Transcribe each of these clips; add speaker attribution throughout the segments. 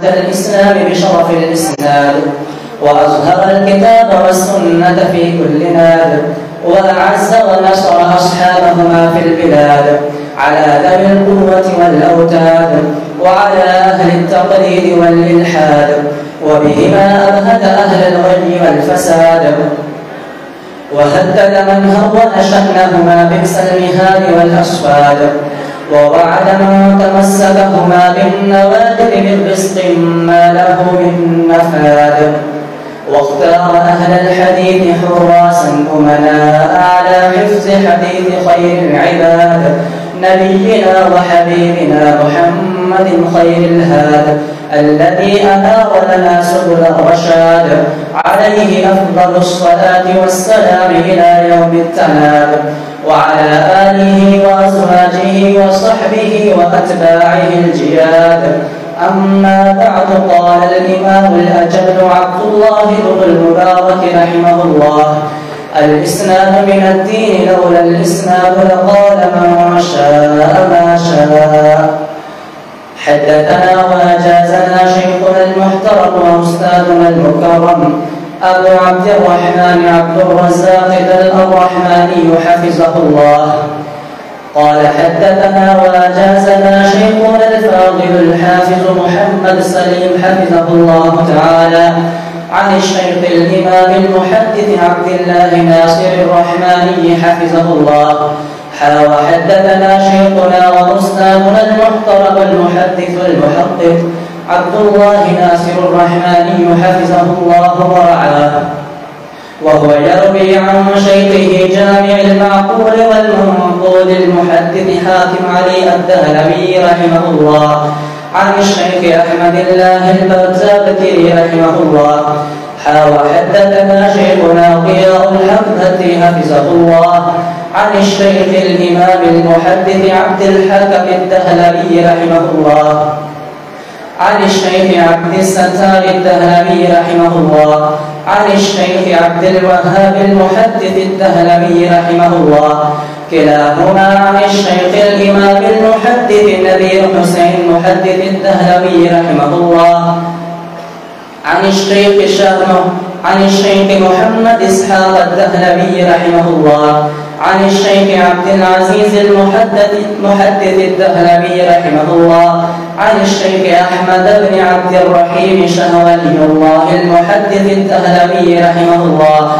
Speaker 1: الإسلام بشرف الإسناد، وأظهر الكتاب والسنة في كل ناد، وأعز ونصر أصحابهما في البلاد على ذوي القوة والأوتاد، وعلى أهل التقليد والإلحاد، وبهما أبهد أهل الغي والفساد، وهدد من هون شأنهما بئس المهاد والأصفاد، ووعد من تمسكهما بالنوادر من رزق ما له من نفاد، واختار أهل الحديث حراسا أمناء على حفظ حديث خير العباد، نبينا وحبيبنا محمد خير الهاد، الذي أنار لنا سبل الرشاد، عليه أفضل الصلاة والسلام إلى يوم التناد، وعلى آله وأزواجه وصحبه وأتباعه الجياد. أما بعد، قال الإمام الأجل عبد الله بن المبارك رحمه الله: الإسناد من الدين، لولا الإسناد لقال من شاء ما شاء. حدثنا وأجازنا شيخنا المحترم وأستاذنا المكرم أبو عبد الرحمن عبد الرزاق الرحماني حفظه الله، قال: حدثنا وأجازنا شيخنا الفاضل الحافظ محمد سليم حفظه الله تعالى عن الشيخ الإمام المحدث عبد الله ناصر الرحماني حفظه الله. وحدثنا شيخنا وأستاذنا المحترم المحدث المحقق عبد الله ناصر الرحماني حفظه الله ورعاه، وهو يروي عن شيخه جامع المعقول والمنقول المحدث حاكم علي الدهلوي رحمه الله عن الشيخ أحمد الله البرزبكي رحمه الله. وحدثنا شيخنا ضياء الحمدة حفظه الله عن الشيخ الإمام المحدث عبد الحكم الدهلوي رحمه الله عن الشيخ عبد الستار الدهلوي رحمه الله عن الشيخ عبد الوهاب المحدث الدهلوي رحمه الله، كلاهما عن الشيخ الإمام المحدث النبي حسين محدث الدهلوي رحمه الله عن الشيخ محمد إسحاق الدهلوي رحمه الله عن الشيخ عبد العزيز المحدث الدهلوي رحمه الله عن الشيخ أحمد بن عبد الرحيم شهواني الله المحدث الدهلوي رحمه الله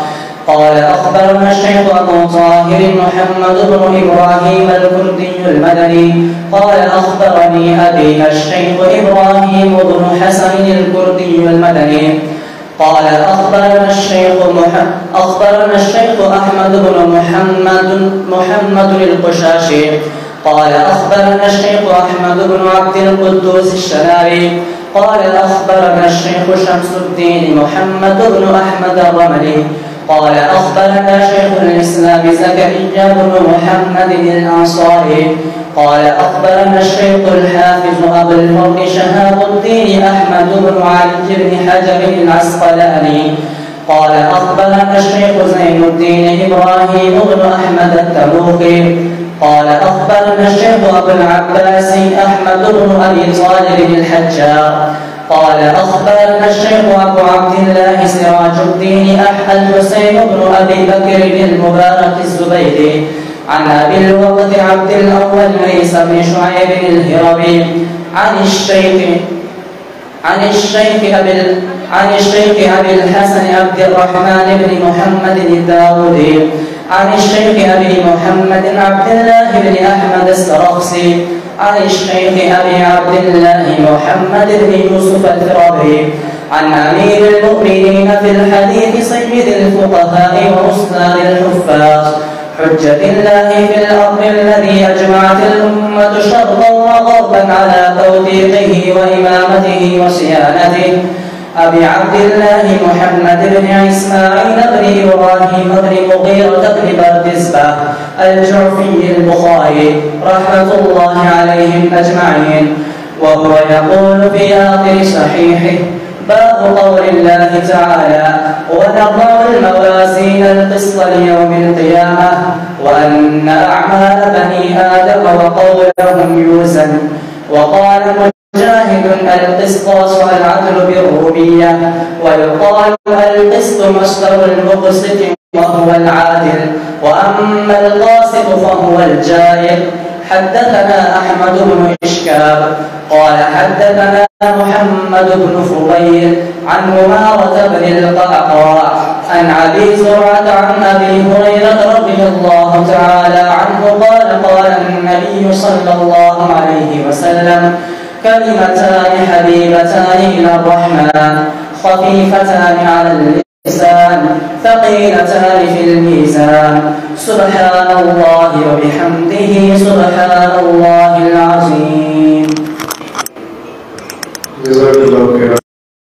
Speaker 1: قال: أخبرنا الشيخ أبو طاهر محمد بن إبراهيم الكردي المدني قال: أخبرني أبي الشيخ إبراهيم بن حسن الكردي المدني قال: أخبرنا الشيخ أحمد بن محمد القشاشي قال: أخبرنا الشيخ أحمد بن عبد القدوس الشناري قال: أخبرنا الشيخ شمس الدين محمد بن أحمد الرملي قال: أخبرنا شيخ الإسلام زكريا بن محمد الأنصاري قال: أخبرنا الشيخ الحافظ أبو الفضل شهاب الدين أحمد بن علي بن حجر العسقلاني قال: أخبرنا الشيخ زين الدين إبراهيم بن أحمد التبوخي قال: أخبرنا الشيخ أبو العباس أحمد بن أبي طالب الحجار قال: أخبرنا الشيخ أبو عبد الله سراج الدين الحسين بن أبي بكر المبارك الزبيدي عن أبي الوقت عبد الأول عيسى بن شعيب الهربي عن الشيخ أبي الحسن عبد الرحمن بن محمد الداودي عن الشيخ أبي محمد عبد الله بن أحمد السرخسي عن الشيخ أبي عبد الله محمد بن يوسف الفرابي عن أمير المؤمنين في الحديث سيد الفقهاء وأستاذ الحفاظ حجة الله في الأمر الذي أجمعت الأمة شرقا وغربا على توثيقه وإمامته وصيانته، أبي عبد الله محمد بن إسماعيل بن إبراهيم بن مغيرة بن بردزبة الجعفي البخاري رحمة الله عليهم أجمعين. وهو يقول في آخر صحيحه: باب قول الله تعالى: ونضع الموازين القسط ليوم القيامة وأن أعمال بني آدم وقولهم يوزن. وقال مجاهد وشاهد القسطاس والعدل بالربوبية. ويقال القسط مصدر المقسط وهو العادل، وأما القاسط فهو الجائر. حدثنا أحمد بن إشكاب قال حدثنا محمد بن فضيل عن عمارة بن القعقاع عن أبي زرعة عن أبي هريرة رضي الله تعالى عنه قال قال النبي صلى الله عليه وسلم: كلمتان حبيبتان إلى الرحمن خفيفتان على اللسان ثقيلتان في الميزان، سبحان الله وبحمده سبحان الله العظيم.